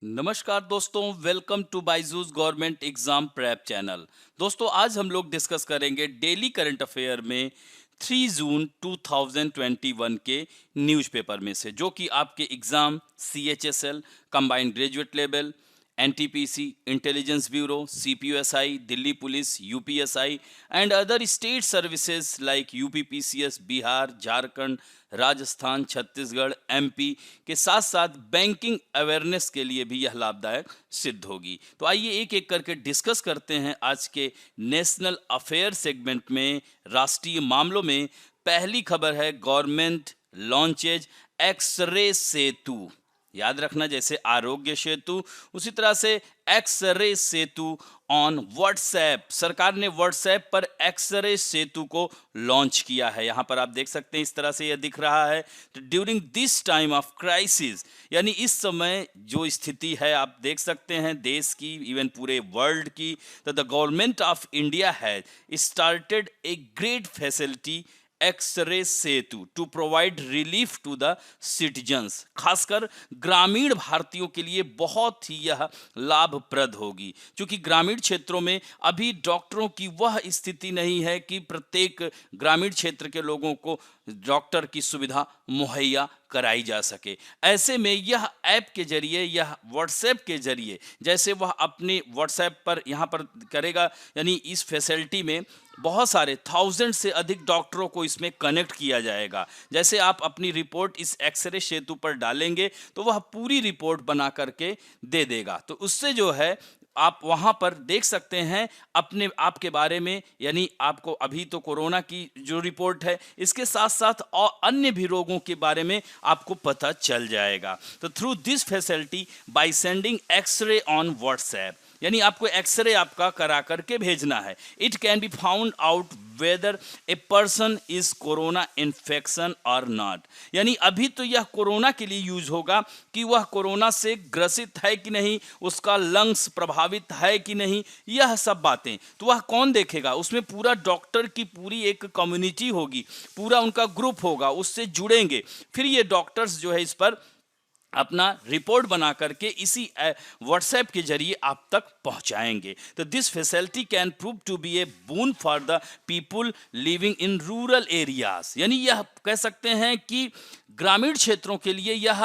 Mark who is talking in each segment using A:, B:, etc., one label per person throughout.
A: नमस्कार दोस्तों, welcome to Byju's government exam prep channel. दोस्तों, आज हम लोग डिस्कस करेंगे डेली करंट अफेयर में 3 जून 2021 के न्यूज़पेपर में से, जो कि आपके exam CHSL, combined graduate level, NTPC, intelligence bureau, CPUSI, Delhi police, UPSI and other state services like UPPCS, Bihar, Jharkhand, Rajasthan, Chhattisgarh, MP के साथ साथ बैंकिंग अवेयरनेस के लिए भी यह लाभदायक सिद्ध होगी। तो आइए एक एक करके डिस्कस करते हैं आज के नेशनल अफेयर सेगमेंट में। राष्ट्रीय मामलों में पहली खबर है, गवर्नमेंट लॉन्चेज एक्सरे सेतु। याद रखना, जैसे आरोग्य सेतु उसी तरह से एक्सरे सेतु ऑन व्हाट्सएप। सरकार ने व्हाट्सएप पर एक्सरे सेतु को लॉन्च किया है। यहां पर आप देख सकते हैं, इस तरह से यह दिख रहा है। During this time of crisis, यानी इस समय जो स्थिति है आप देख सकते हैं देश की, इवन पूरे वर्ल्ड की, तो the government of India has started a great facility X-ray Setu to provide relief to the citizens. खासकर ग्रामीण भारतीयों के लिए बहुत ही यह लाभप्रद होगी, क्योंकि ग्रामीण क्षेत्रों में अभी डॉक्टरों की वह स्थिति नहीं है कि प्रत्येक ग्रामीण क्षेत्र के लोगों को डॉक्टर की सुविधा मुहैया कराई जा सके। ऐसे में यह ऐप के जरिए, यह व्हाट्सएप के जरिए, जैसे वह अपने व्हाट्सएप पर यहाँ पर करेगा, यानी इस फैसिलिटी में बहुत सारे 1000 से अधिक डॉक्टरों को इसमें कनेक्ट किया जाएगा। जैसे आप अपनी रिपोर्ट इस एक्सरे सेतु पर डालेंगे तो वह पूरी रिपोर्ट बना करके दे देगा। तो उससे जो है आप वहां पर देख सकते हैं अपने आप के बारे में, यानी आपको अभी तो कोरोना की जो रिपोर्ट है, इसके साथ साथ और अन्य भी रोगों के बारे में आपको पता चल जाएगा। तो through this facility by sending X-ray on WhatsApp, यानी आपको एक्सरे आपका करा करके भेजना है। It can be found out whether a person is corona infection or not, यानी अभी तो यह कोरोना के लिए यूज होगा कि वह कोरोना से ग्रसित है कि नहीं, उसका लंग्स प्रभावित है कि नहीं, यह सब बातें तो वह कौन देखेगा? उसमें पूरा डॉक्टर की पूरी एक कम्युनिटी होगी, पूरा उनका ग्रुप होगा, उससे जुड़ेंगे। फिर ये डॉक्टर्स जो है इस पर अपना रिपोर्ट बना करके इसी व्हाट्सएप के जरिए आप तक पहुंचाएंगे। तो this facility can prove to be a boon for the people living in rural areas, यानी यह कह सकते हैं कि ग्रामीण क्षेत्रों के लिए यह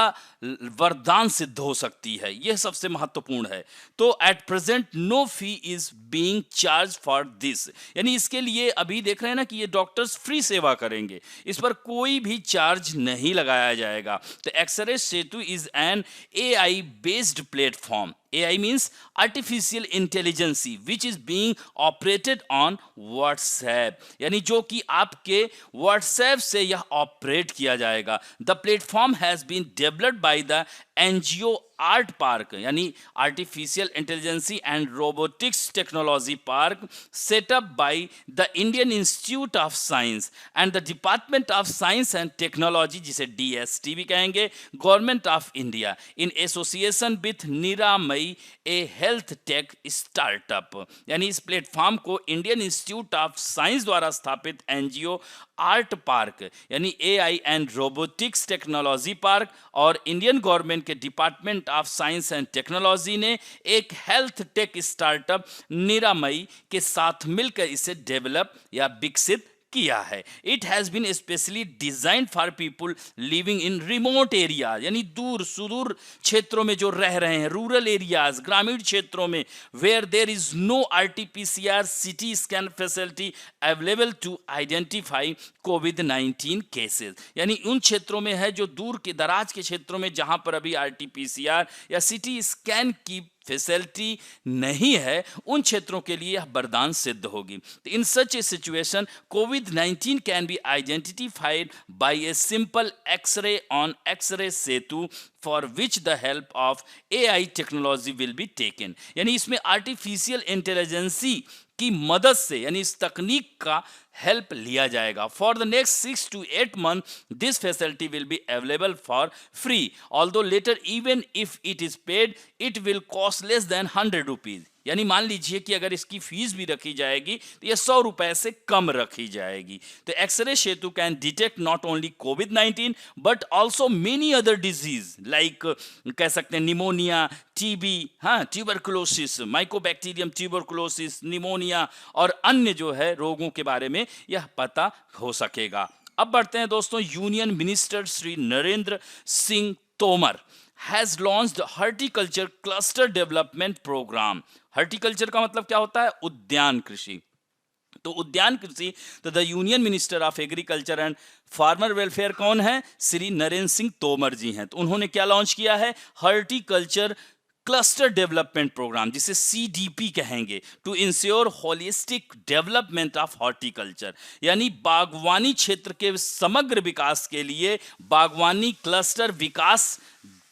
A: वरदान सिद्ध हो सकती है। यह सबसे महत्वपूर्ण है। तो at present no fee is being charge for this, यानी इसके लिए अभी देख रहे हैं ना कि ये डॉक्टर्स फ्री सेवा करेंगे, इस पर कोई भी चार्ज नहीं लगाया जाएगा। तो x ray Setu is an AI based platform. AI means artificial intelligence, which is being operated on WhatsApp, यानी जो कि आपके WhatsApp से यह ऑपरेट किया जाएगा। The platform has been developed by the NGO art park, यानी artificial intelligence and robotics technology park, setup by the Indian institute of science and the department of science and technology, जिसे DST भी कहेंगे, government of India, in association with Niramai a health tech startup. यानी इस platform को Indian institute of science द्वारा स्थापित NGO art park, यानी AI and robotics technology park और इंडियन गवर्नमेंट के department of science and technology ने एक हेल्थ टेक स्टार्टअप निरामई के साथ मिलकर इसे डेवलप या विकसित किया है। It has been specially designed for people living in remote area, यानी दूर सुदूर क्षेत्रों में जो रह रहे हैं, रूरल एरियाज, ग्रामीण क्षेत्रों में, where there is no RT-PCR CT scan facility available to identify COVID-19 cases, यानी उन क्षेत्रों में है जो दूर के दराज के क्षेत्रों में जहां पर अभी RT-PCR या CT स्कैन की फैसिलिटी नहीं है, उन क्षेत्रों के लिए यह वरदान सिद्ध होगी। तो in such a situation COVID-19 can be identified by a simple x-ray on x-ray Setu, for which the help of AI technology will be taken, यानी इसमें आर्टिफिशियल इंटेलिजेंसी की मदद से, यानी इस तकनीक का हेल्प लिया जाएगा। For the next 6 to 8 months this facility will be available for free, although later even if it is paid it will cost less than 100 rupees, यानी मान लीजिए कि अगर इसकी फीस भी रखी जाएगी तो ये 100 रुपए से कम रखी जाएगी। तो x ray Setu can detect not only कोविड-19 but also many other disease like कह सकते हैं निमोनिया, टीबी, हाँ, ट्यूबरकुलोसिस, माइकोबैक्टीरियम ट्यूबरकुलोसिस, निमोनिया और अन्य जो है रोगों के बारे में यह पता हो सकेगा। अब बढ़ते हैं दोस्तों, union minister Shri Narendra Singh Tomar has launched horticulture cluster development programme. Horticulture का मतलब क्या होता है? उद्यान कृषि। तो उद्यान कृषि, तो the union minister of agriculture and farmer welfare कौन है? श्री नरेंद्र सिंह तोमर जी हैं। तो उन्होंने क्या लॉन्च किया है? हॉर्टिकल्चर क्लस्टर डेवलपमेंट प्रोग्राम, जिसे CDP कहेंगे, to ensure holistic development of horticulture, यानी बागवानी क्षेत्र के समग्र विकास के लिए बागवानी क्लस्टर विकास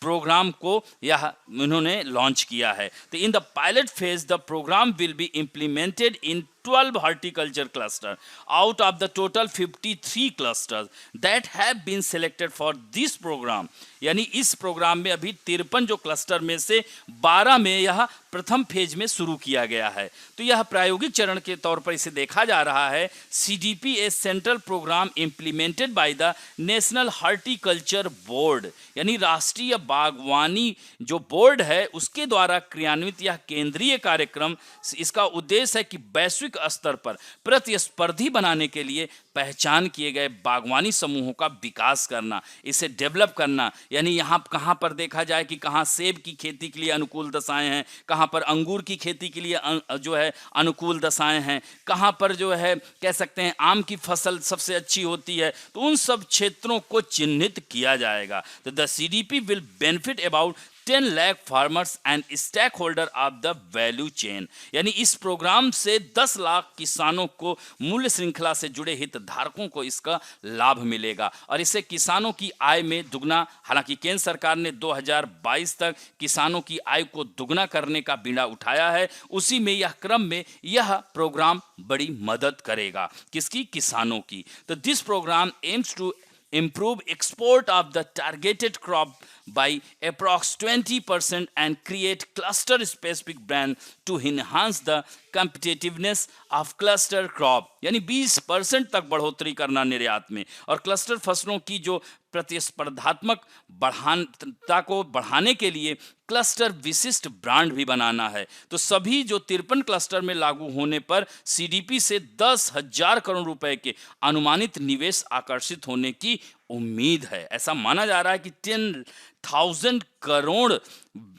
A: प्रोग्राम को यह उन्होंने लॉन्च किया है। तो in the pilot phase the programme will be implemented in 12 horticulture cluster out of the total 53 clusters that have been selected for this program। यानी इस प्रोग्राम में अभी 53 जो क्लस्टर में से 12 में यह प्रथम फेज में शुरू किया गया है। तो यह प्रायोगिक चरण के तौर पर इसे देखा जा रहा है। CDP a central programme implemented by the National Horticulture Board, यानी राष्ट्रीय बागवानी जो बोर्ड है उसके द्वारा क्रियान्वित यह केंद्रीय कार्यक्रम। इसका उद्देश्य है कि वैश्विक स्तर पर प्रतिस्पर्धी बनाने के लिए पहचान किए गए बागवानी समूहों का विकास करना, इसे डेवलप करना। यानी यहाँ कहाँ पर देखा जाए कि कहाँ सेब की खेती के लिए अनुकूल दशाएं हैं, कहाँ पर अंगूर की खेती के लिए जो है अनुकूल दशाएं हैं, कहाँ पर जो है कह सकते हैं आम की फसल सबसे अच्छी होती है। तो उन सब क्षेत्रों को चिन्हित किया जाएगा। तो the CDP will benefit about 10 lakh farmers and stakeholder of the value chain, यानी इस प्रोग्राम से 10 लाख किसानों को, मूल्य श्रृंखला से जुड़े हितधारकों को इसका लाभ मिलेगा और इससे किसानों की आय में दुगना, हालांकि केंद्र सरकार ने 2022 तक किसानों की आय को दुगना करने का बीड़ा उठाया है, उसी में यह क्रम में यह प्रोग्राम बड़ी मदद करेगा। किसकी? किसानों की। तो this programme aims to improve export of the targeted crop by approx 20% and create cluster specific brand to enhance the competitiveness of cluster crop, यानी 20% तक बढ़ोतरी करना निर्यात में और क्लस्टर फसलों की जो प्रतिस्पर्धात्मक बढ़ानता को बढ़ाने के लिए क्लस्टर विशिष्ट ब्रांड भी बनाना है। तो सभी जो 53 क्लस्टर में लागू होने पर CDP से 10,000 करोड़ रुपए के अनुमानित निवेश आकर्षित होने की उम्मीद है। ऐसा माना जा रहा है कि 10,000 करोड़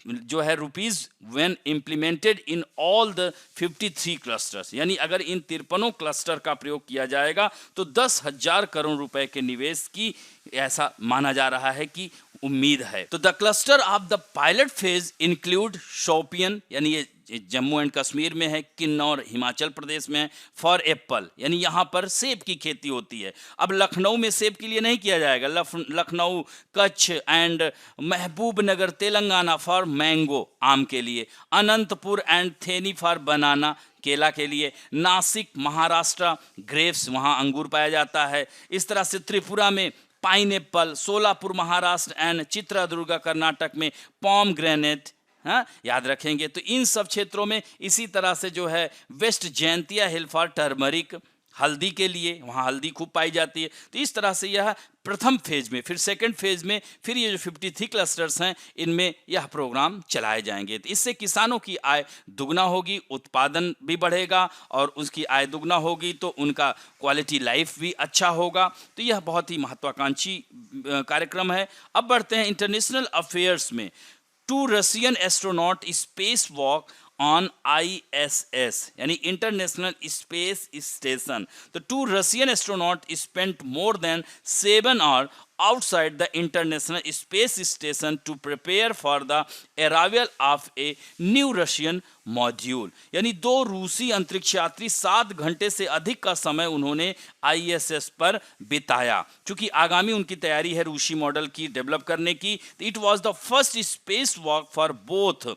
A: जो है rupees when implemented in all the 53 clusters, यानी अगर इन 53 क्लस्टर का प्रयोग किया जाएगा तो 10,000 करोड़ रुपए के निवेश की ऐसा माना जा रहा है कि उम्मीद है। तो the cluster of the pilot phase include Shopian, यानी ये जम्मू एंड कश्मीर में है, किन्नौर हिमाचल प्रदेश में है, फॉर एप्पल, यानी यहाँ पर सेब की खेती होती है। अब लखनऊ में सेब के लिए नहीं किया जाएगा, Lucknow, Kutch and Mehboob Nagar Telangana for mango, आम के लिए, अनंतपुर एंड थेनी फॉर बनाना, केला के लिए, नासिक महाराष्ट्र ग्रेप्स, वहाँ अंगूर पाया जाता है। इस तरह से त्रिपुरा में पाइनएप्पल, सोलापुर महाराष्ट्र एंड चित्रदुर्ग कर्नाटक में पॉम ग्रेनेट, हाँ याद रखेंगे। तो इन सब क्षेत्रों में इसी तरह से जो है West Jaintia hill for turmeric, हल्दी के लिए, वहाँ हल्दी खूब पाई जाती है। तो इस तरह से यह प्रथम फेज में, फिर सेकंड फेज में फिर ये जो 53 क्लस्टर्स हैं इनमें यह प्रोग्राम चलाए जाएंगे। तो इससे किसानों की आय दुगना होगी, उत्पादन भी बढ़ेगा और उसकी आय दुगना होगी तो उनका क्वालिटी लाइफ भी अच्छा होगा। तो यह बहुत ही महत्वाकांक्षी कार्यक्रम है। अब बढ़ते हैं इंटरनेशनल अफेयर्स में। 2 Russian astronaut spacewalk on ISS, यानी इंटरनेशनल स्पेस स्टेशन। तो 2 Russian astronaut spent more than 7 hour outside the International Space Station to prepare for the arrival of a new Russian module, यानी 2 रूसी अंतरिक्ष यात्री 7 घंटे से अधिक का समय उन्होंने ISS पर बिताया। चूंकि आगामी उनकी तैयारी है रूसी मॉडल की डेवलप करने की। It was the first space walk for both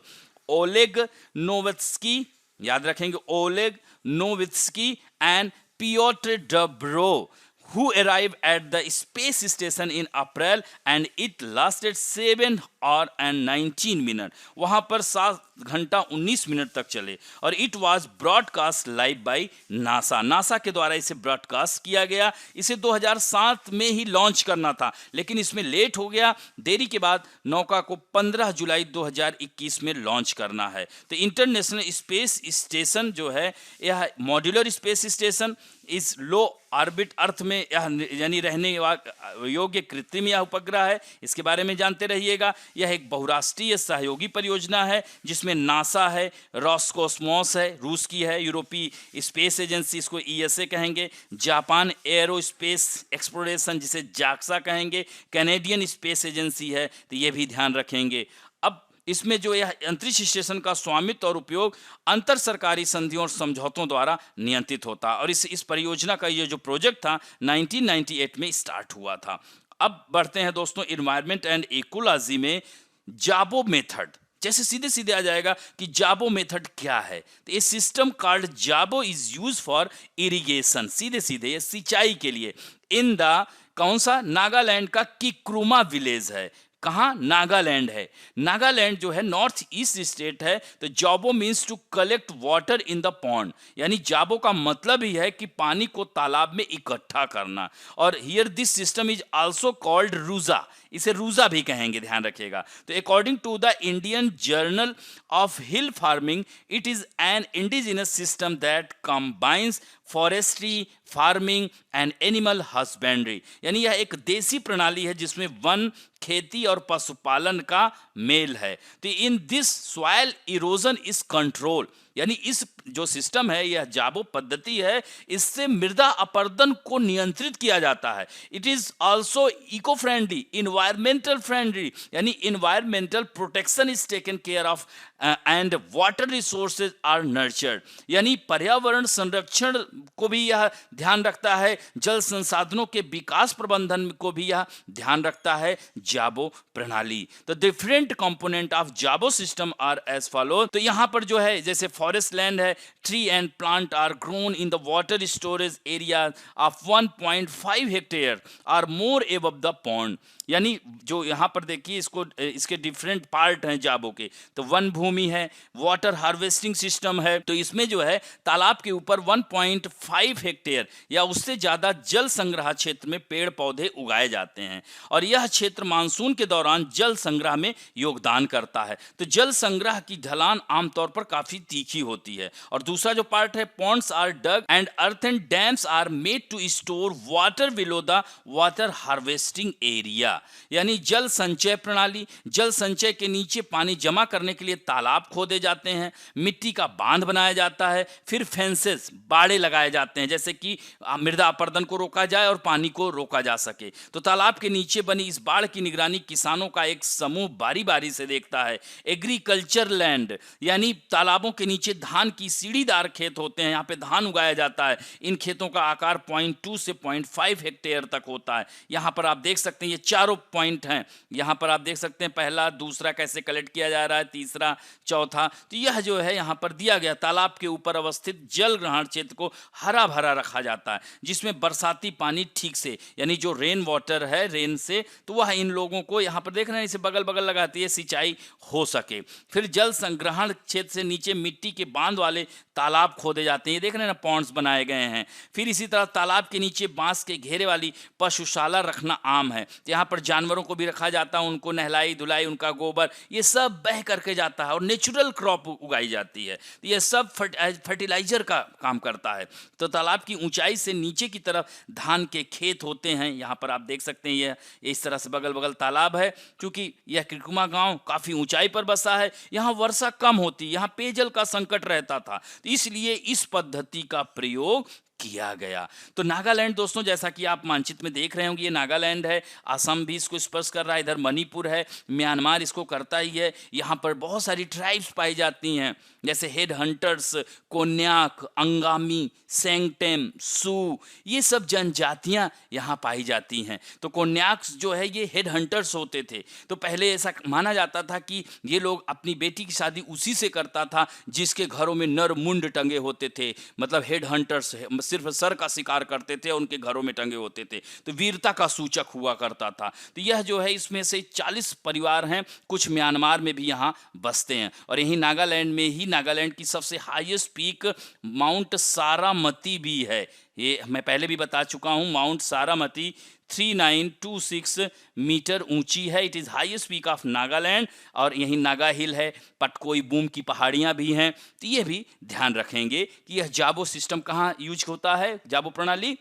A: Oleg Novitskiy, याद रखेंगे, Oleg Novitskiy and Pyotr Dubrov who arrived at the space station in April and it lasted 7 hours and 19 minutes. वहां पर 7 घंटा 19 minute तक चले और it was broadcast live by NASA. NASA के द्वारा इसे ब्रॉडकास्ट किया गया। इसे 2007 में ही लॉन्च करना था लेकिन इसमें लेट हो गया। देरी के बाद नौका को 15 जुलाई 2021 में लॉन्च करना है। तो इंटरनेशनल स्पेस स्टेशन जो है यह मॉड्यूलर स्पेस स्टेशन इस लो ऑर्बिट अर्थ में यह यानी रहने योग्य कृत्रिम यह उपग्रह है। इसके बारे में जानते रहिएगा। यह एक बहुराष्ट्रीय सहयोगी परियोजना है जिसमें नासा है, रॉसकॉस्मोस है, रूस की है, यूरोपीय स्पेस एजेंसी इसको ईएसए कहेंगे, जापान एरोस्पेस एक्सप्लोरेशन जिसे जाक्सा कहेंगे, कैनेडियन स्पेस एजेंसी है, तो ये भी ध्यान रखेंगे। अब इसमें जो यह अंतरिक्ष स्टेशन का स्वामित्व और उपयोग अंतर सरकारी संधियों और समझौतों द्वारा नियंत्रित होता और इस परियोजना का ये जो प्रोजेक्ट था 1998 में स्टार्ट हुआ था। अब बढ़ते हैं दोस्तों इन्वायरमेंट एंड इकोलॉजी में जाबो मेथड। जैसे सीधे सीधे आ जाएगा कि जाबो मेथड क्या है, तो ये सिस्टम कॉल्ड जाबो इज यूज फॉर इरिगेशन, सीधे सीधे ये सिंचाई के लिए इन द कौन सा नागालैंड का किक्रुमा विलेज है। कहाँ? नागालैंड है। नागालैंड जो है नॉर्थ ईस्ट स्टेट है। तो Zabo means to collect water in the pond, यानी जाबो का मतलब ही है कि पानी को तालाब में इकट्ठा करना। और here this system is also called Ruza, इसे रूजा भी कहेंगे, ध्यान रखिएगा। तो according to the Indian journal of hill farming it is an indigenous system that combines forestry, farming and animal husbandry, यानी यह एक देसी प्रणाली है जिसमें वन, खेती और पशुपालन का मेल है। तो in this soil erosion is control, यानी इस जो सिस्टम है यह जाबो पद्धति है, इससे मृदा अपरदन को नियंत्रित किया जाता है। It is also eco friendly, environmental friendly, यानी environmental protection is taken care of and water resources are nurtured, यानी पर्यावरण संरक्षण को भी यह ध्यान रखता है, जल संसाधनों के विकास प्रबंधन को भी यह ध्यान रखता है जाबो प्रणाली। तो different component of Zabo system are as follow. तो यहाँ पर जो है जैसे फॉरेस्ट लैंड है, tree and plant are grown in the water storage area of 1.5 hectare or more above the pond, यानी जो यहाँ पर देखिए इसको इसके डिफरेंट पार्ट हैं जाबो के। तो वन भूमि है, वाटर हार्वेस्टिंग सिस्टम है, तो इसमें जो है तालाब के ऊपर 1.5 हेक्टेयर या उससे ज़्यादा जल संग्रह क्षेत्र में पेड़ पौधे उगाए जाते हैं और यह क्षेत्र मानसून के दौरान जल संग्रह में योगदान करता है। तो जल संग्रह की ढलान आमतौर पर काफ़ी तीखी होती है। और दूसरा जो पार्ट है, ponds are dug and earthen dams are made to store water below the water harvesting area, यानी जल संचय प्रणाली, जल संचय के नीचे पानी जमा करने के लिए तालाब खोदे जाते हैं, मिट्टी का बांध बनाया जाता है, फिर फेंसेस, बाड़े लगाए जाते हैं जैसे कि मृदा अपरदन को रोका जाए और पानी को रोका जा सके। तो तालाब के नीचे बनी इस बाड़ की निगरानी किसानों का एक समूह बारी बारी से देखता है। एग्रीकल्चर लैंड, यानी तालाबों के नीचे धान की सीढ़ीदार खेत होते हैं, यहाँ पे धान उगाया जाता है। इन खेतों का आकार 0.2 से 0.5 हेक्टेयर तक होता है। यहाँ पर आप देख सकते हैं ये चारों पॉइंट हैं, यहाँ पर आप देख सकते हैं पहला, दूसरा कैसे कलेक्ट किया जा रहा है, तीसरा, चौथा। तो यह जो है यहाँ पर दिया गया तालाब के ऊपर अवस्थित जल ग्रहण क्षेत्र को हरा भरा रखा जाता है जिसमें बरसाती पानी ठीक से, यानी जो रेन वाटर है रेन से, तो वह इन लोगों को यहाँ पर देख रहे हैं इसे बगल बगल लगाती है, सिंचाई हो सके। फिर जल संग्रहण क्षेत्र से नीचे मिट्टी के बांध वाले तालाब खोदे जाते हैं, ये देख रहे हैं ना, पॉन्ड्स बनाए गए हैं। फिर इसी तरह तालाब के नीचे बांस के घेरे वाली पशुशाला रखना आम है, यहाँ पर जानवरों को भी रखा जाता है, उनको नहलाई धुलाई, उनका गोबर ये सब बह करके जाता है और नेचुरल क्रॉप उगाई जाती है। ये सब फर्टिलाइजर का काम करता है। तो तालाब की ऊंचाई से नीचे की तरफ धान के खेत होते हैं, यहाँ पर आप देख सकते हैं ये इस तरह से बगल बगल तालाब है। क्योंकि यह किकुमा गांव काफ़ी ऊंचाई पर बसा है, यहाँ वर्षा कम होती, यहाँ पेयजल का संकट रहता था, इसलिए इस पद्धति का प्रयोग किया गया। तो नागालैंड दोस्तों, जैसा कि आप मानचित्र में देख रहे होंगे, ये नागालैंड है, असम भी इसको स्पर्श कर रहा है, इधर मणिपुर है, म्यांमार इसको करता ही है। यहाँ पर बहुत सारी ट्राइब्स पाई जाती हैं जैसे हेड हंटर्स, कोन्याक, अंगामी, सेंगटेम, सू, ये सब जनजातियाँ यहाँ पाई जाती हैं। तो कोन्याक्स जो है ये हेड हंटर्स होते थे। तो पहले ऐसा माना जाता था कि ये लोग अपनी बेटी की शादी उसी से करता था जिसके घरों में नर मुंड टंगे होते थे, मतलब हेड हंटर्स सिर्फ सर का शिकार करते थे और उनके घरों में टंगे होते थे, तो वीरता का सूचक हुआ करता था। तो यह जो है इसमें से 40 परिवार हैं, कुछ म्यांमार में भी यहाँ बसते हैं। और यही नागालैंड में ही नागालैंड की सबसे हाईएस्ट पीक माउंट सारामती भी है। ये मैं पहले भी बता चुका हूँ, माउंट सारामती 3926 मीटर ऊंची है। It is highest peak of Nagaland. और यहीं नागा हिल है, पटकोई बूम की पहाड़ियाँ भी हैं। तो ये भी ध्यान रखेंगे कि यह जाबो सिस्टम कहाँ यूज होता है, जाबो प्रणाली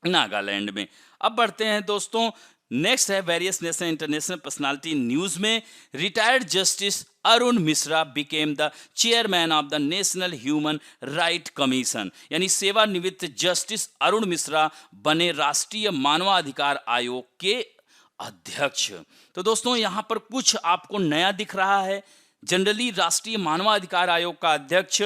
A: नागालैंड में। अब बढ़ते हैं दोस्तों, नेक्स्ट है various national international personality news में। Retired justice Arun Mishra became the chairman of the national human right commission, यानी सेवानिवृत्त जस्टिस अरुण मिश्रा बने राष्ट्रीय मानवाधिकार आयोग के अध्यक्ष। तो दोस्तों यहाँ पर कुछ आपको नया दिख रहा है। जनरली राष्ट्रीय मानवाधिकार आयोग का अध्यक्ष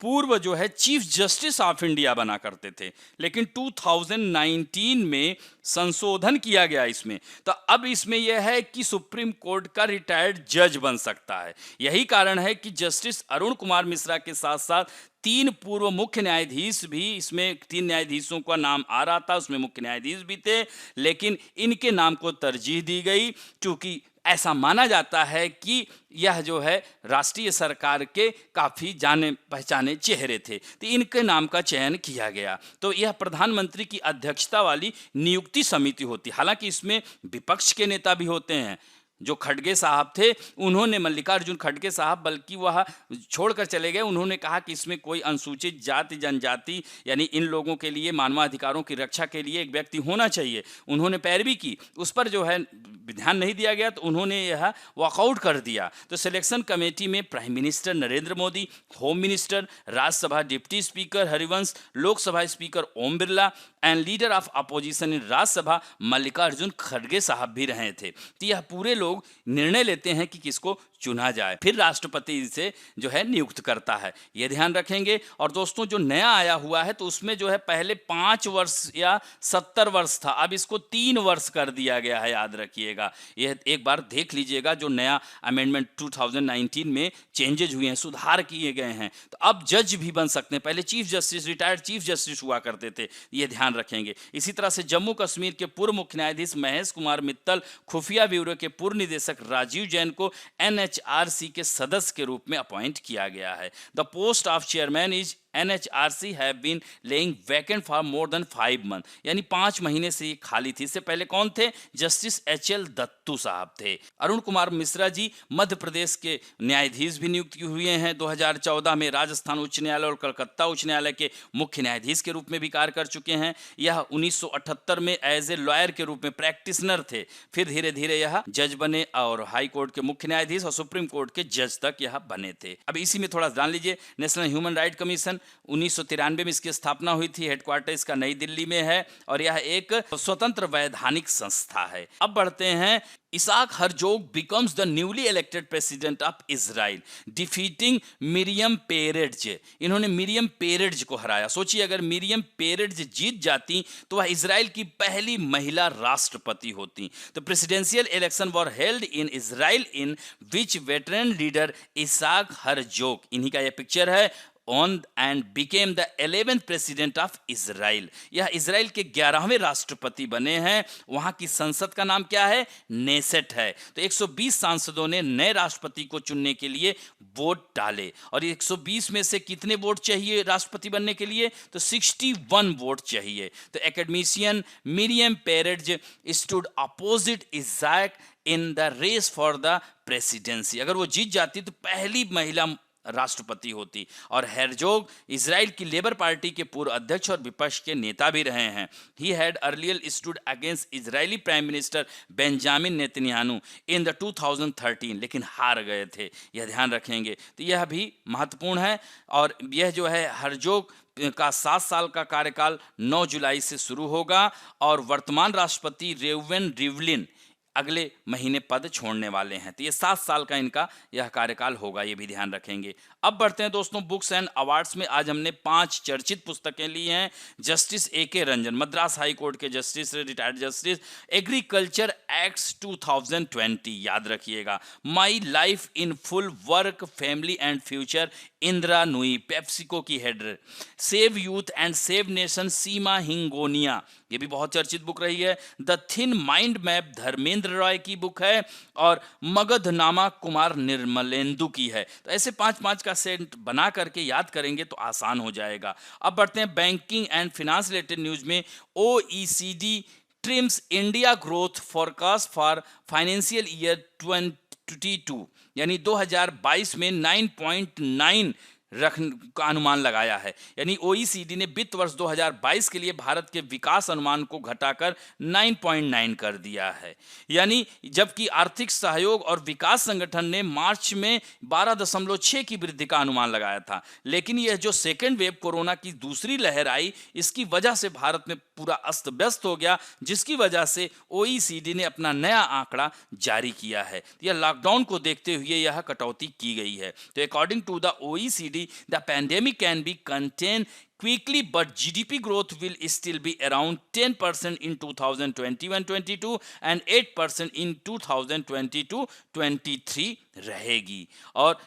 A: पूर्व जो है चीफ जस्टिस ऑफ इंडिया बना करते थे, लेकिन 2019 में संशोधन किया गया इसमें। तो अब इसमें यह है कि सुप्रीम कोर्ट का रिटायर्ड जज बन सकता है। यही कारण है कि जस्टिस अरुण कुमार मिश्रा के साथ साथ 3 पूर्व मुख्य न्यायाधीश भी, इसमें 3 न्यायाधीशों का नाम आ रहा था, उसमें मुख्य न्यायाधीश भी थे, लेकिन इनके नाम को तरजीह दी गई क्योंकि ऐसा माना जाता है कि यह जो है राष्ट्रीय सरकार के काफ़ी जाने पहचाने चेहरे थे, तो इनके नाम का चयन किया गया। तो यह प्रधानमंत्री की अध्यक्षता वाली नियुक्ति समिति होती, हालांकि इसमें विपक्ष के नेता भी होते हैं। जो खड़गे साहब थे, उन्होंने, मल्लिकार्जुन खड़गे साहब, बल्कि वह छोड़कर चले गए। उन्होंने कहा कि इसमें कोई अनुसूचित जाति जनजाति यानी इन लोगों के लिए मानवाधिकारों की रक्षा के लिए एक व्यक्ति होना चाहिए। उन्होंने पैरवी की, उस पर जो है ध्यान नहीं दिया गया, तो उन्होंने यह वॉकआउट कर दिया। तो सिलेक्शन कमेटी में prime minister Narendra Modi, home minister, Rajya Sabha deputy speaker Harivansh, Lok Sabha speaker Om Birla and leader of opposition in Rajya Sabha Mallikarjun खड़गे साहब भी रहे थे। तो यह पूरे लोग निर्णय लेते हैं कि किसको चुना जाए, फिर राष्ट्रपति इसे जो है नियुक्त करता है, ये ध्यान रखेंगे। और दोस्तों जो नया आया हुआ है, तो उसमें जो है पहले 5 वर्ष या 70 वर्ष था, अब इसको 3 वर्ष कर दिया गया है, याद रखिएगा। यह एक बार देख लीजिएगा, जो नया अमेंडमेंट 2019 में चेंजेज हुए हैं, सुधार किए गए हैं। तो अब जज भी बन सकते हैं, पहले chief justice, retired chief justice हुआ करते थे, ये ध्यान रखेंगे। इसी तरह से जम्मू कश्मीर के पूर्व मुख्य न्यायाधीश महेश कुमार मित्तल, खुफिया ब्यूरो के पूर्व निदेशक राजीव जैन को NHRC के सदस्य के रूप में अपॉइंट किया गया है। The post of chairman is NHRC have been laying vacant for more than 5 month, यानी 5 महीने से ये खाली थी। इससे पहले कौन थे? जस्टिस HL दत्तू साहब थे। अरुण कुमार मिश्रा जी मध्य प्रदेश के न्यायाधीश भी नियुक्त हुए हैं। 2014 में राजस्थान उच्च न्यायालय और कलकत्ता उच्च न्यायालय के मुख्य न्यायाधीश के रूप में भी कार्य कर चुके हैं। यह 1978 में एज ए लॉयर के रूप में प्रैक्टिशनर थे, फिर धीरे धीरे यह जज बने और हाई कोर्ट के मुख्य न्यायाधीश और सुप्रीम कोर्ट के जज तक यह बने थे। अब इसी में थोड़ा जान लीजिए, नेशनल ह्यूमन राइट कमीशन 1993 में इसकी स्थापना हुई थी। हेडक्वार्टर इसका नई दिल्ली में है और यह एक स्वतंत्र वैधानिक संस्था है। अब बढ़ते हैं, Isaac Herzog becomes the newly elected president of Israel defeating Miriam Peretz. इन्होंने मिरियम पेरेड्ज को हराया। सोचिए, अगर मिरियम पेरेड्ज जीत जाती तो वह इजराइल की पहली महिला राष्ट्रपति होती। तो presidential election were held in Israel in which veteran leader Isaac Herzog, इन्हीं का यह पिक्चर है, on and became the 11th president of Israel। यह इजराइल के 11वें राष्ट्रपति बने हैं। वहां की संसद का नाम क्या है? नेसेट है। तो 120 सांसदों ने नए राष्ट्रपति को चुनने के लिए वोट डाले और 120 में से कितने वोट चाहिए राष्ट्रपति बनने के लिए? तो 61 वोट चाहिए। तो academician Miriam Peretz stood opposite Isaac in the race for the presidency. अगर वो जीत जाती तो पहली महिला राष्ट्रपति होती। और हेरजोग इजराइल की लेबर पार्टी के पूर्व अध्यक्ष और विपक्ष के नेता भी रहे हैं। He had earlier stood against Israeli prime minister Benjamin Netanyahu in the 2013, लेकिन हार गए थे, यह ध्यान रखेंगे। तो यह भी महत्वपूर्ण है। और यह जो है हेरजोग का 7 साल का कार्यकाल 9 जुलाई से शुरू होगा और वर्तमान राष्ट्रपति रेउवेन रिवलिन अगले महीने पद छोड़ने वाले हैं। तो ये 7 साल का इनका यह कार्यकाल होगा, ये भी ध्यान रखेंगे। अब बढ़ते हैं दोस्तों बुक्स एंड अवार्ड्स में। आज हमने 5 चर्चित पुस्तकें ली हैं। Justice A K. Ranjan, Madras high court के justice, retired justice. Agriculture acts 2020 याद रखिएगा। My life in full, work, family and future, Indira Nooyi, PepsiCo की head. Save youth and save nation, Seema Hingonia, ये भी बहुत चर्चित बुक रही है। The thin mind map, Dharmendra Roy की बुक है। और मगधनामा, कुमार निर्मलेंदु की है। तो ऐसे 5-5 का सेट बना करके याद करेंगे तो आसान हो जाएगा। अब बढ़ते हैं banking and finance related news में। OECD TRIMS India growth forecast for financial year 2022, यानी 2022 में 9.9 का अनुमान लगाया है। यानी OECD ने वित्त वर्ष 2022 के लिए भारत के विकास अनुमान को घटाकर 9.9 कर दिया है। यानी जबकि आर्थिक सहयोग और विकास संगठन ने मार्च में 12.6 की वृद्धि का अनुमान लगाया था। लेकिन यह जो सेकेंड वेव कोरोना की दूसरी लहर आई, इसकी वजह से भारत में पूरा अस्त व्यस्त हो गया, जिसकी वजह से OECD ने अपना नया आंकड़ा जारी किया है। यह लॉकडाउन को देखते हुए यह कटौती की गई है। तो according to the OECD, the pandemic can be contained quickly, but GDP growth will still be around 10% in 2021-22 and 8% in 2022-23 रहेगी। और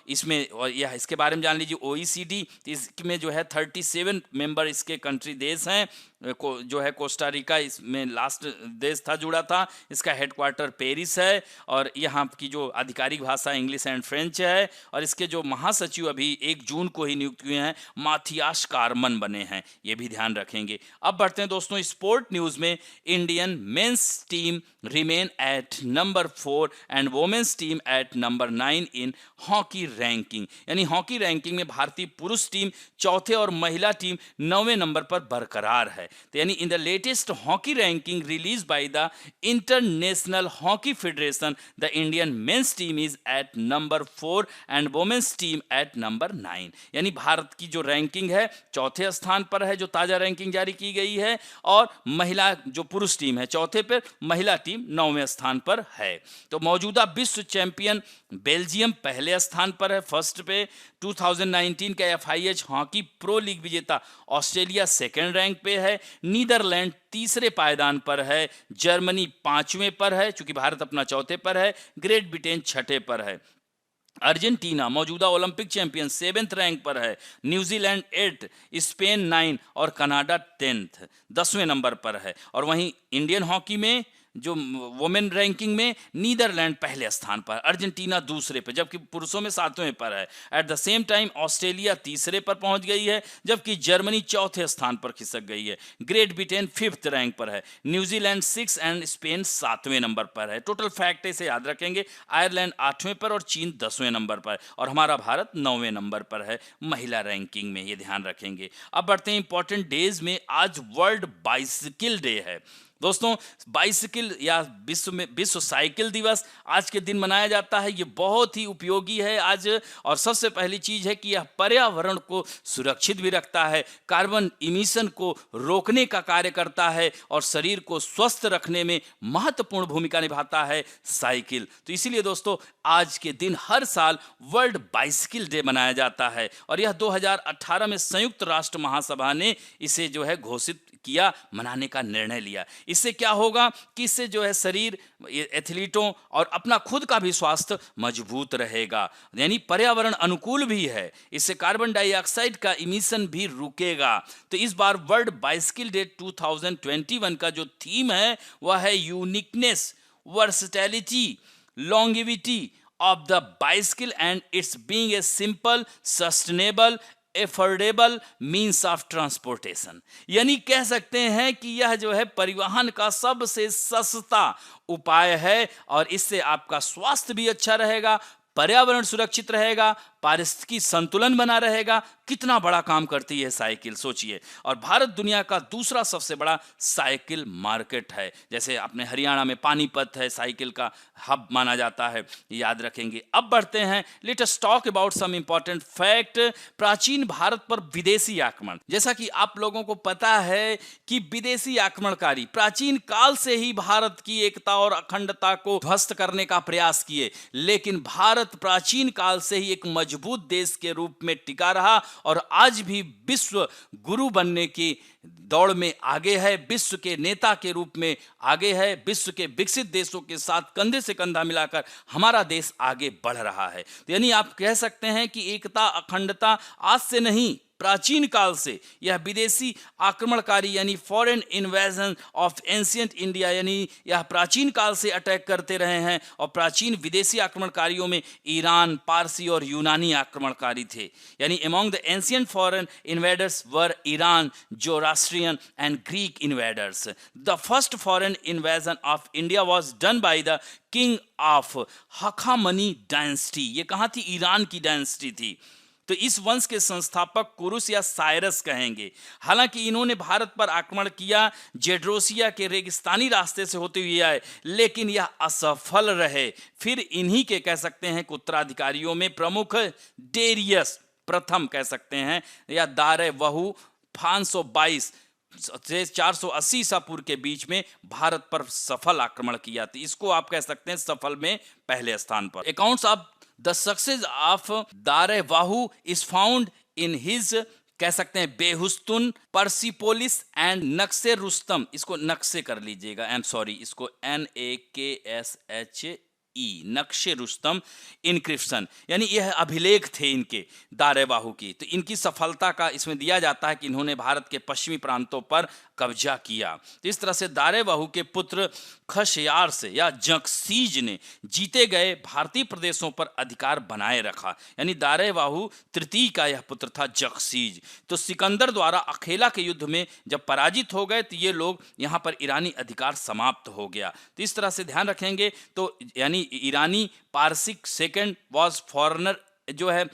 A: यह इसके बारे में जान लीजिए। OECD इसमें जो है 37 मेंबर इसके कंट्री देश हैं। जो है कोस्टारिका इसमें लास्ट देश था, जुड़ा था। इसका हेडक्वार्टर पेरिस है और यहाँ की जो आधिकारिक भाषा इंग्लिश एंड फ्रेंच है। और इसके जो महासचिव अभी 1 जून को ही नियुक्त हुए हैं, माथियास कार्मन बने हैं, ये भी ध्यान रखेंगे। अब बढ़ते हैं दोस्तों स्पोर्ट न्यूज में। Indian men's team remain at number 4 and women's team at number 9 in hockey ranking. यानी हॉकी रैंकिंग में भारतीय पुरुष टीम चौथे और महिला टीम 9वें नंबर पर बरकरार है। तो यानी in the latest hockey ranking release by the International Hockey Federation, the Indian men's team is at number 4 and women's team at number 9। यानी भारत की जो रैंकिंग है चौथे स्थान पर है, जो ताजा रैंकिंग जारी की गई है। और महिला जो पुरुष टीम है चौथे पर, महिला टीम 9वें स्थान पर है। तो मौजूदा विश्व चैंपियन बेल्जियम पहले स्थान पर है, फर्स्ट पे। 2019 का FIH हॉकी प्रो लीग विजेता ऑस्ट्रेलिया सेकेंड रैंक पे है। नीदरलैंड तीसरे पायदान पर है। जर्मनी 5वें पर है, चूंकि भारत अपना चौथे पर है। ग्रेट ब्रिटेन छठे पर है। अर्जेंटीना मौजूदा ओलंपिक चैंपियन 7th रैंक पर है। न्यूजीलैंड 8, स्पेन 9 और कनाडा 10वें नंबर पर है। और वहीं इंडियन हॉकी में जो वुमेन रैंकिंग में नीदरलैंड पहले स्थान पर, अर्जेंटीना दूसरे पर, जबकि पुरुषों में 7वें पर है। At the same time Australia तीसरे पर पहुंच गई है, जबकि जर्मनी चौथे स्थान पर खिसक गई है। ग्रेट ब्रिटेन 5th रैंक पर है। न्यूजीलैंड 6 एंड स्पेन 7वें नंबर पर है। टोटल फैक्ट इसे याद रखेंगे। आयरलैंड 8वें पर और चीन 10वें नंबर पर, और हमारा भारत 9वें नंबर पर है महिला रैंकिंग में, ये ध्यान रखेंगे। अब बढ़ते हैं इंपॉर्टेंट डेज में। आज वर्ल्ड बाइसिकल डे है दोस्तों। बाइसिकल या विश्व साइकिल दिवस आज के दिन मनाया जाता है। ये बहुत ही उपयोगी है आज। और सबसे पहली चीज है कि यह पर्यावरण को सुरक्षित भी रखता है, कार्बन इमिशन को रोकने का कार्य करता है और शरीर को स्वस्थ रखने में महत्वपूर्ण भूमिका निभाता है साइकिल। तो इसीलिए दोस्तों आज के दिन हर साल वर्ल्ड बाइसिकल डे मनाया जाता है। और यह 2018 में संयुक्त राष्ट्र महासभा ने इसे जो है घोषित किया, मनाने का निर्णय लिया। इससे क्या होगा कि इससे जो है शरीर, एथलीटों और अपना खुद का भी स्वास्थ्य मजबूत रहेगा। यानी पर्यावरण अनुकूल भी है, इससे कार्बन डाइऑक्साइड का इमिशन भी रुकेगा। तो इस बार वर्ल्ड बाइसिकल डे 2021 का जो थीम है वह है uniqueness, versatility, longevity of the bicycle and it's being a simple, sustainable, affordable means of transportation. यानी कह सकते हैं कि यह जो है परिवहन का सबसे सस्ता उपाय है और इससे आपका स्वास्थ्य भी अच्छा रहेगा, पर्यावरण सुरक्षित रहेगा, पारिस्थितिकी संतुलन बना रहेगा। कितना बड़ा काम करती है साइकिल, सोचिए। और भारत दुनिया का दूसरा सबसे बड़ा साइकिल मार्केट है। जैसे अपने हरियाणा में पानीपत है, साइकिल का हब माना जाता है, याद रखेंगे। अब बढ़ते हैं, let us talk about some important fact. प्राचीन भारत पर विदेशी आक्रमण। जैसा कि आप लोगों को पता है कि विदेशी आक्रमणकारी प्राचीन काल से ही भारत की एकता और अखंडता को ध्वस्त करने का प्रयास किए, लेकिन भारत प्राचीन काल से ही एक मजबूत देश के रूप में टिका रहा और आज भी विश्व गुरु बनने की दौड़ में आगे है, विश्व के नेता के रूप में आगे है। विश्व के विकसित देशों के साथ कंधे से कंधा मिलाकर हमारा देश आगे बढ़ रहा है। तो यानी आप कह सकते हैं कि एकता अखंडता आज से नहीं, प्राचीन काल से यह विदेशी आक्रमणकारी यानी foreign invasion of ancient India, यानी यह प्राचीन काल से अटैक करते रहे हैं। और प्राचीन विदेशी आक्रमणकारियों में ईरान, पारसी और यूनानी आक्रमणकारी थे। यानी among the ancient foreign invaders were Iran, Zoroastrian and Greek invaders. The first foreign invasion of India was done by the king of Hakhamani dynasty. ये कहाँ थी? ईरान की डायनेस्टी थी। तो इस वंश के संस्थापक कुरुस या साइरस कहेंगे। हालांकि इन्होंने भारत पर आक्रमण किया, जेड्रोसिया के रेगिस्तानी रास्ते से होते हुए आए, लेकिन यह असफल रहे। फिर इन्हीं के कह सकते हैं कि उत्तराधिकारियों में प्रमुख डेरियस प्रथम कह सकते हैं या दारे वहु 522 से 480 ईसा पूर्व के बीच में भारत पर सफल आक्रमण किया। तो इसको आप कह सकते हैं सफल में पहले स्थान पर। Accounts of the success of Darayavahu is found in his कह सकते हैं बेहुस्तुन, पर्सिपोलिस एंड नक्शे रुस्तम। इसको नक्शे कर लीजिएगा, आई एम सॉरी, इसको NAKSHE नक्शे रुस्तम इनक्रिप्शन, यानी यह अभिलेख थे इनके दारेवाहु की। तो इनकी सफलता का इसमें दिया जाता है कि इन्होंने भारत के पश्चिमी प्रांतों पर कब्जा किया। तो इस तरह से दारेवाहु के पुत्र खशयार से या जगसीज ने जीते गए भारतीय प्रदेशों पर अधिकार बनाए रखा। यानी दारेवाहु तृतीय का यह पुत्र था जगसीज। तो सिकंदर द्वारा अखेला के युद्ध में जब पराजित हो गए तो ये लोग यहाँ पर ईरानी अधिकार समाप्त हो गया। तो इस तरह से ध्यान रखेंगे। तो यानी ईरानी पारसिक सेकंड वॉज फॉरेनर जो है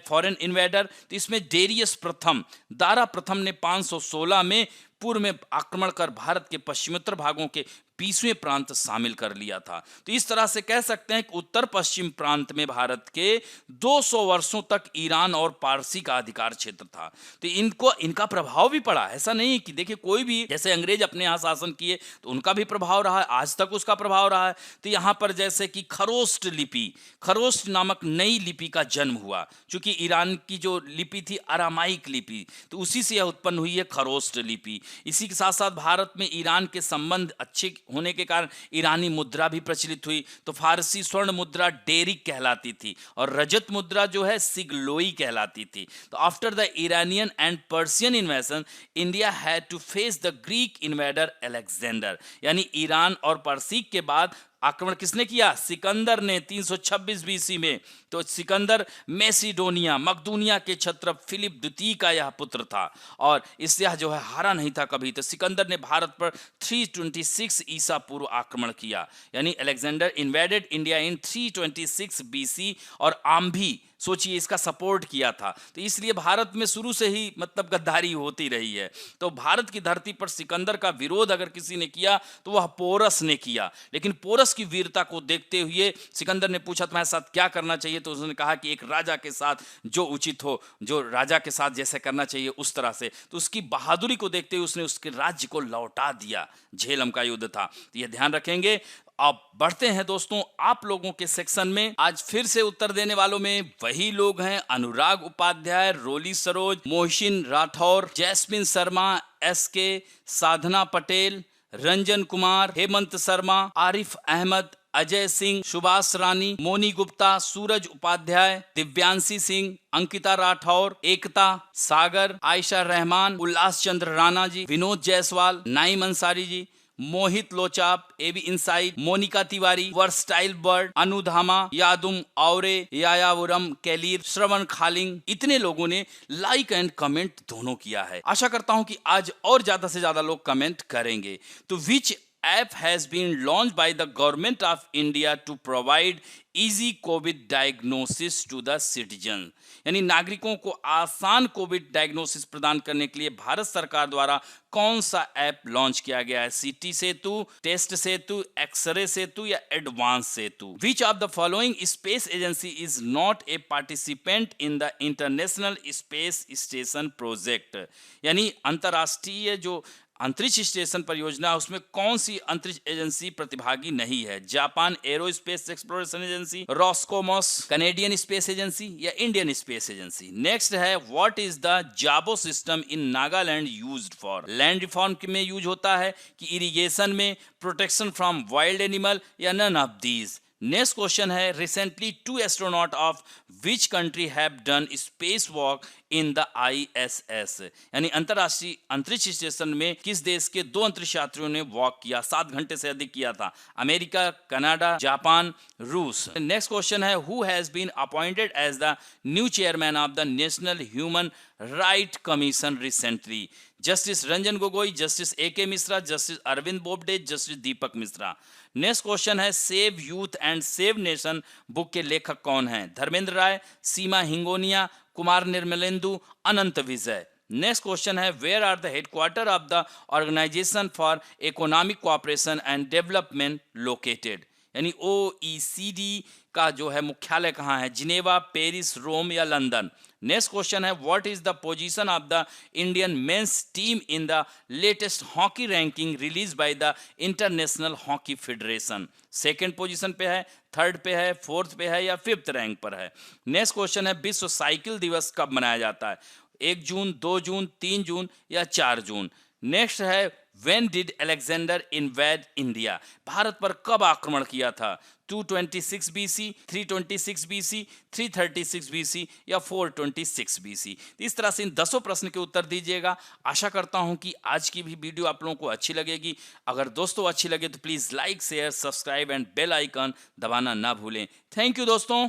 A: फॉरेन इन्वेडर। तो इसमें डेरियस प्रथम, दारा प्रथम ने 516 में पूर्व में आक्रमण कर भारत के पश्चिमोत्तर भागों के 20वें प्रांत शामिल कर लिया था। तो इस तरह से कह सकते हैं कि उत्तर पश्चिम प्रांत में भारत के 200 वर्षों तक ईरान और पारसी का अधिकार क्षेत्र था। तो इनका प्रभाव भी पड़ा। ऐसा नहीं कि देखिए कोई भी, जैसे अंग्रेज अपने यहाँ शासन किए तो उनका भी प्रभाव रहा है, आज तक उसका प्रभाव रहा है। तो यहाँ पर जैसे कि खरोष्ट लिपि, खरोष्ट नामक नई लिपि का जन्म हुआ, क्योंकि ईरान की जो लिपि थी अरामाइक लिपि, तो उसी से यह उत्पन्न हुई है खरोष्ट लिपि। इसी के साथ साथ भारत में ईरान के संबंध अच्छे होने के कारण ईरानी मुद्रा भी प्रचलित हुई। तो फारसी स्वर्ण मुद्रा डेरिक कहलाती थी और रजत मुद्रा जो है सिगलोई कहलाती थी। तो after the Iranian and Persian invasion India had to face the Greek invader Alexander. यानी ईरान और पर्सिक के बाद आक्रमण किसने किया? सिकंदर ने 326 BC में। तो सिकंदर मैसिडोनिया मकदूनिया के क्षत्रप फिलिप द्वितीय का यह पुत्र था और इससे यह जो है हारा नहीं था कभी। तो सिकंदर ने भारत पर 326 ईसा पूर्व आक्रमण किया। यानी Alexander invaded India in 326 BC और आम्भी सोचिए इसका सपोर्ट किया था। तो इसलिए भारत में शुरू से ही मतलब गद्दारी होती रही है। तो भारत की धरती पर सिकंदर का विरोध अगर किसी ने किया तो वह पोरस ने किया। लेकिन पोरस की वीरता को देखते हुए सिकंदर ने पूछा तुम्हारे साथ क्या करना चाहिए? तो उसने कहा कि एक राजा के साथ जो उचित हो, जो राजा के साथ जैसे करना चाहिए उस तरह से। तो उसकी बहादुरी को देखते हुए उसने उसके राज्य को लौटा दिया। झेलम का युद्ध था। तो यह ध्यान रखेंगे। अब बढ़ते हैं दोस्तों आप लोगों के सेक्शन में। आज फिर से उत्तर देने वालों में वही लोग हैं, Anurag Upadhyay, Roli Saroj, Mohsin Rathore, Jasmine Sharma, SK, Sadhana Patel, Ranjan Kumar, Hemant Sharma, Arif Ahmed, Ajay Singh, Subhash Rani, Moni Gupta, Suraj Upadhyay, Divyanshi Singh, Ankita Rathore, Ekta, Sagar, Ayesha Rahman, Ullas Chandra Rana ji, Vinod Jaiswal, Naim Ansari ji, Mohit Lochap, A B inside, Monika Tiwari, versatile bird, Anudhama, Yadhum Oore, Yaavarum कैलीर, श्रवण खालिंग, इतने लोगों ने लाइक एंड कमेंट दोनों किया है। आशा करता हूं कि आज और ज्यादा से ज्यादा लोग कमेंट करेंगे। तो विच app has been launched by the government of India to provide easy COVID diagnosis to the citizen। यानी नागरिकों को आसान कोविड डायग्नोसिस प्रदान करने के लिए भारत सरकार द्वारा कौन सा ऐप लॉन्च किया गया है? सिटी सेतु, टेस्ट सेतु, एक्सरे सेतु या advance Setu? Which of the following space agency is not a participant in the international space station project? यानी अंतरराष्ट्रीय जो अंतरिक्ष स्टेशन परियोजना उसमें कौन सी अंतरिक्ष एजेंसी प्रतिभागी नहीं है? Japan aerospace exploration agency, Roscosmos, Canadian space agency या इंडियन स्पेस एजेंसी? नेक्स्ट है what is the Zabo system in Nagaland used for? Land reform में यूज होता है कि इरिगेशन में, प्रोटेक्शन फ्रॉम वाइल्ड एनिमल या none of these? Next question है recently 2 astronaut of which country have done space walk in the ISS? यानी अंतरराष्ट्रीय अंतरिक्ष स्टेशन में किस देश के 2 अंतरिक्ष यात्रियों ने वॉक किया? 7 घंटे से अधिक किया था। अमेरिका, कनाडा, जापान, रूस। नेक्स्ट क्वेश्चन है who has been appointed as the new chairman of the national human right commission recently? Justice Ranjan Gogoi, justice AK Mishra, justice Arvind Bobde, justice Deepak Mishra. Next question है save youth and save nation book के लेखक कौन हैं? Dharmendra Rai, Seema Hingonia, Kumar Nirmalendu, Anant Vijay. Next question है where are the headquarter of the organization for economic cooperation and development located? यानी OECD का जो है मुख्यालय कहाँ है? जिनेवा, पेरिस, रोम या लंदन? नेक्स्ट क्वेश्चन है what is the position of the Indian men's team in the latest hockey ranking release by the International Hockey federation? Second position पे है, थर्ड पे है, फोर्थ पे है या फिफ्थ रैंक पर है? नेक्स्ट क्वेश्चन है विश्व साइकिल दिवस कब मनाया जाता है? 1 जून, 2 जून, 3 जून या 4 जून? नेक्स्ट है when did Alexander invade India? Bharat पर कब आक्रमण किया था? 226 BC, 326 BC, 336 BC या 426 BC? इस तरह से इन 10 प्रश्न के उत्तर दीजिएगा। आशा करता हूं कि आज की भी वीडियो आप लोगों को अच्छी लगेगी। अगर दोस्तों अच्छी लगे तो please like, share, subscribe and bell icon दबाना ना भूलें। थैंक यू दोस्तों।